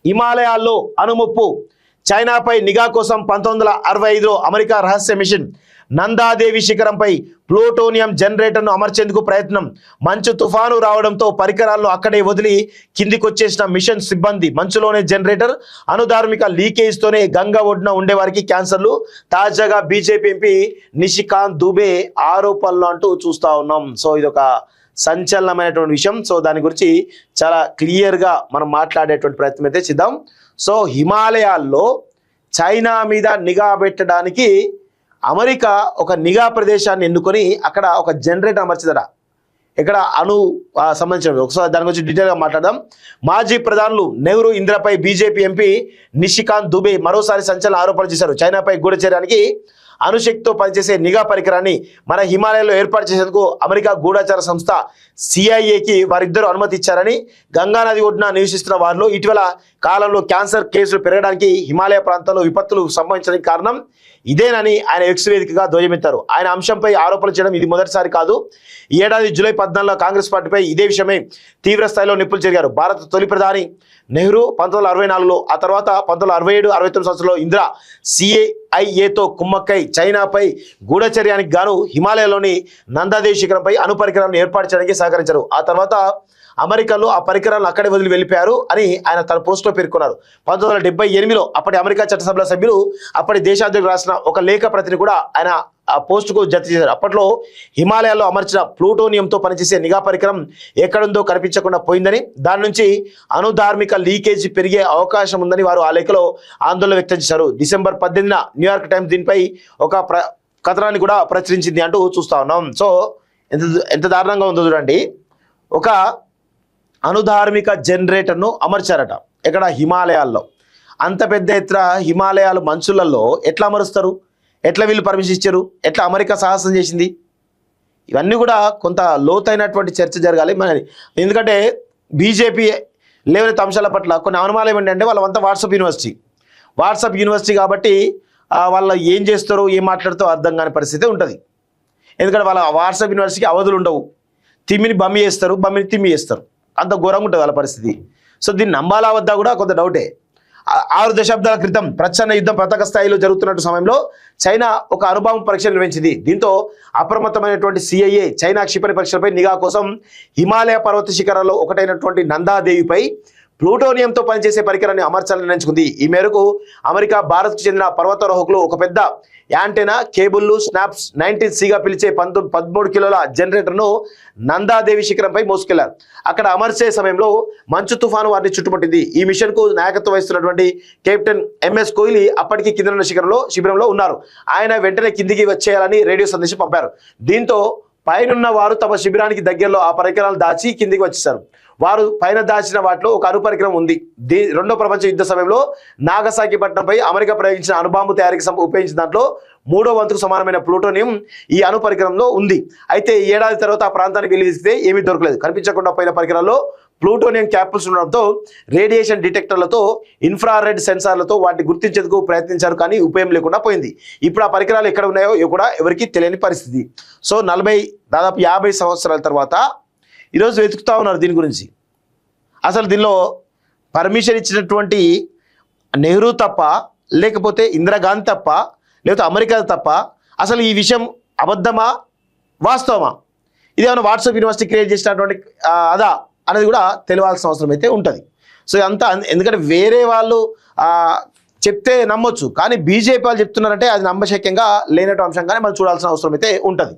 హిమాలయాల్లో అనుముప్పు, చైనాపై నిఘా కోసం 1965లో అమెరికా రహస్య మిషన్, నందాదేవి శిఖరంపై ప్లూటోనియం జనరేటర్ను అమర్చేందుకు ప్రయత్నం, మంచు తుఫాను రావడంతో పరికరాలను అక్కడే వదిలి కిందికొచ్చేసిన మిషన్ సిబ్బంది, మంచులోనే జనరేటర్, అనుధార్మిక లీకేజ్తోనే గంగా ఒడ్డున ఉండేవారికి క్యాన్సర్లు, తాజాగా బీజేపీ ఎంపీ నిషికాంత్ దుబే ఆరోపణలు అంటూ చూస్తూ ఉన్నాం. సో ఇదొక సంచలనమైనటువంటి విషయం. సో దాని గురించి చాలా క్లియర్గా మనం మాట్లాడేటువంటి ప్రయత్నం అయితే చేద్దాం. సో హిమాలయాల్లో చైనా మీద నిఘా పెట్టడానికి అమెరికా ఒక నిఘా ప్రదేశాన్ని ఎన్నుకొని అక్కడ ఒక జనరేటర్ అమర్చిందట. ఇక్కడ సంబంధించిన ఒకసారి దాని గురించి డీటెయిల్గా మాట్లాడదాం. మాజీ ప్రధానులు నెహ్రూ, ఇందిరాపై బీజేపీ ఎంపీ నిషికాంత్ దుబే మరోసారి సంచలన ఆరోపణలు చేశారు. చైనాపై గూఢచర్యానికి అణుశక్తితో పనిచేసే నిఘా పరికరాన్ని మన హిమాలయాల్లో ఏర్పాటు చేసేందుకు అమెరికా గూఢచార సంస్థ సిఐఏకి వారిద్దరూ అనుమతి ఇచ్చారని, గంగానది ఒడ్డున నివసిస్తున్న వారిలో ఇటీవల కాలంలో క్యాన్సర్ కేసులు పెరగడానికి, హిమాలయ ప్రాంతాల్లో విపత్తులు సంభవించడానికి కారణం ఇదేనని ఆయన ఎక్స్ వేదికగా ధ్వజమెత్తారు. ఆయన అంశంపై ఆరోపణలు చేయడం ఇది మొదటిసారి కాదు. ఈ ఏడాది జూలై 14లో కాంగ్రెస్ పార్టీపై ఇదే విషయమై తీవ్ర స్థాయిలో నిప్పులు చెరిగారు. భారత తొలి ప్రధాని నెహ్రూ 1964లో, ఆ తర్వాత 1967, 69 సంవత్సరంలో ఇందిరా సిఐఏతో కుమ్మక్కై చైనాపై గూఢచర్యానికి గాను హిమాలయాలోని నందాదేవి శిఖరంపై అణు పరికరాలను ఏర్పాటు చేయడానికి సహకరించారు. ఆ తర్వాత అమెరికాలో ఆ పరికరాలను అక్కడే వదిలి వెళ్ళిపోయారు అని ఆయన తన పోస్టులో పేర్కొన్నారు. 1978లో అప్పటి అమెరికా చట్టసభల సభ్యులు అప్పటి దేశాధ్యక్షుడు రాసిన ఒక లేఖ ప్రతిని కూడా ఆయన ఆ పోస్టుకు జత చేశారు. అప్పట్లో హిమాలయాల్లో అమర్చిన ప్లూటోనియంతో పనిచేసే నిఘా పరికరం ఎక్కడుందో కనిపించకుండా పోయిందని, దాని నుంచి అనుధార్మిక లీకేజీ పెరిగే అవకాశం ఉందని వారు ఆ లేఖలో ఆందోళన వ్యక్తం చేశారు. డిసెంబర్ 18న న్యూయార్క్ టైమ్స్ దీనిపై ఒక కథనాన్ని కూడా ప్రచురించింది అంటూ చూస్తా ఉన్నాం. సో ఎంత దారుణంగా ఉందో చూడండి. ఒక అనుధార్మిక జనరేటర్ను అమర్చారట ఇక్కడ హిమాలయాల్లో. అంత పెద్ద ఎత్తున హిమాలయాలు మంచులలో ఎట్లా అమరుస్తారు? ఎట్లా వీళ్ళు పర్మిషన్ ఇచ్చారు? ఎట్లా అమెరికా సాహసం చేసింది? ఇవన్నీ కూడా కొంత లోతైనటువంటి చర్చ జరగాలి మనది. ఎందుకంటే బీజేపీ లేవనెత్తే అంశాల పట్ల కొన్ని అనుమానాలు ఏమిటంటే వాళ్ళంతా వాట్సాప్ యూనివర్సిటీ కాబట్టి వాళ్ళ ఏం చేస్తారో ఏం మాట్లాడుతారో అర్థం కాని పరిస్థితి ఉంటుంది. ఎందుకంటే వాళ్ళ వాట్సాప్ యూనివర్సిటీకి అవధులు ఉండవు. తిమ్మిని బమ్మి చేస్తారు, బమ్మిని తిమ్మి చేస్తారు. అంత ఘోరంగా ఉంటుంది వాళ్ళ పరిస్థితి. సో దీన్ని నమ్మాలా వద్దా కూడా కొంత డౌటే. 6 దశాబ్దాల క్రితం ప్రచ్ఛన్న యుద్ధం పతాక స్థాయిలో జరుగుతున్న సమయంలో చైనా ఒక అణుబాంబు పరీక్ష నిర్వహించింది. దీంతో అప్రమత్తమైనటువంటి సిఐఏ చైనా క్షిపణి పరీక్షలపై నిఘా కోసం హిమాలయ పర్వత శిఖరాల్లో ఒకటైనటువంటి నందాదేవిపై ప్లూటోనియంతో పనిచేసే పరికరాన్ని అమర్చాలని నిర్ణయించుకుంది. ఈ మేరకు అమెరికా, భారత్కు చెందిన పర్వతారోహకులు ఒక పెద్ద యాంటెనా, కేబుల్లు, స్నాప్స్ 19Cగా పిలిచే 13 కిలోల జనరేటర్ను నందాదేవి శిఖరంపై మోసుకెళ్లారు. అక్కడ అమర్చే సమయంలో మంచు తుఫాను వారిని చుట్టుముట్టింది. ఈ మిషన్కు నాయకత్వం వహిస్తున్నటువంటి కెప్టెన్ ఎంఎస్ కోహ్లీ అప్పటికి కిందనున్న శిబిరంలో ఉన్నారు. ఆయన వెంటనే కిందికి వచ్చేయాలని రేడియో సందేశం పంపారు. దీంతో పైనున్న వారు తమ శిబిరానికి దగ్గరలో ఆ పరికరాలు దాచి కిందికి వచ్చేశారు. వారు పైన దాచిన వాటిలో ఒక అణు పరికరం ఉంది. రెండో ప్రపంచ యుద్ధ సమయంలో నాగసాకి పట్టణంపై అమెరికా ప్రయోగించిన అణుబాంబు తయారీకి ఉపయోగించిన దాంట్లో 3వ వంతుకు సమానమైన ప్లూటోనియం ఈ అణు పరికరంలో ఉంది. అయితే ఈ ఏడాది తర్వాత ఆ ప్రాంతానికి వెళ్లిస్తే ఏమీ దొరకలేదు. కనిపించకుండా పోయిన పరికరాల్లో ప్లూటోనియం క్యాప్సూల్స్ ఉండడంతో రేడియేషన్ డిటెక్టర్లతో, ఇన్ఫ్రారెడ్ సెన్సార్లతో వాటిని గుర్తించేందుకు ప్రయత్నించారు, కానీ ఉపయోగం లేకుండా పోయింది. ఇప్పుడు ఆ పరికరాలు ఎక్కడ ఉన్నాయో కూడా ఎవరికి తెలియని పరిస్థితి. సో దాదాపు 50 సంవత్సరాల తర్వాత ఈరోజు వెతుకుతా ఉన్నారు దీని గురించి. అసలు దీనిలో పర్మిషన్ ఇచ్చినటువంటి నెహ్రూ తప్ప, లేకపోతే ఇందిరాగాంధీ తప్ప, లేకపోతే అమెరికా తప్ప, అసలు ఈ విషయం అబద్ధమా వాస్తవమా? ఇదేమైనా వాట్సాప్ యూనివర్సిటీ క్రియేట్ చేసినటువంటి అదా అనేది కూడా తెలియాల్సిన అవసరం అయితే ఉంటుంది. సో అంతా ఎందుకంటే వేరే వాళ్ళు చెప్తే నమ్మొచ్చు, కానీ బీజేపీ వాళ్ళు చెప్తున్నారంటే అది నమ్మశక్యంగా లేనటువంటి అంశంగానే మనం చూడాల్సిన అవసరం అయితే ఉంటుంది.